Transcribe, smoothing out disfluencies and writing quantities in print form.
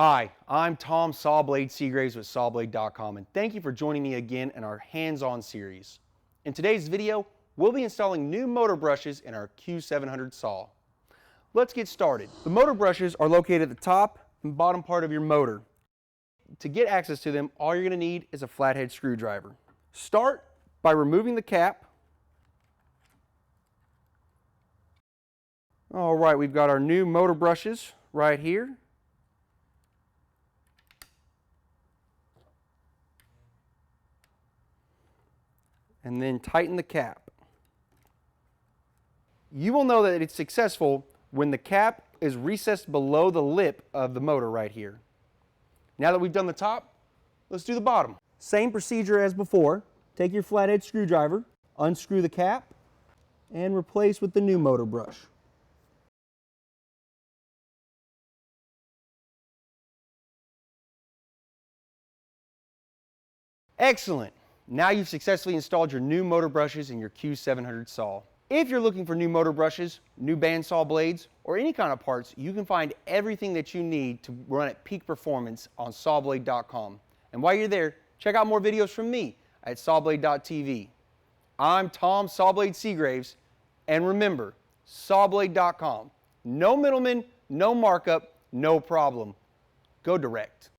Hi, I'm Tom Seagraves with Sawblade.com, and thank you for joining me again in our hands-on series. In today's video, we'll be installing new motor brushes in our Q700 saw. Let's get started. The motor brushes are located at the top and bottom part of your motor. To get access to them, all you're going to need is a flathead screwdriver. Start by removing the cap. All right, we've got our new motor brushes right here. And then tighten the cap. You will know that it's successful when the cap is recessed below the lip of the motor right here. Now that we've done the top, let's do the bottom. Same procedure as before. Take your flathead screwdriver, unscrew the cap, and replace with the new motor brush. Excellent! Now you've successfully installed your new motor brushes in your Q700 saw. If you're looking for new motor brushes, new bandsaw blades, or any kind of parts, you can find everything that you need to run at peak performance on Sawblade.com. And while you're there, check out more videos from me at Sawblade.tv. I'm Tom Sawblade Seagraves, and remember, Sawblade.com. No middleman, no markup, no problem. Go direct.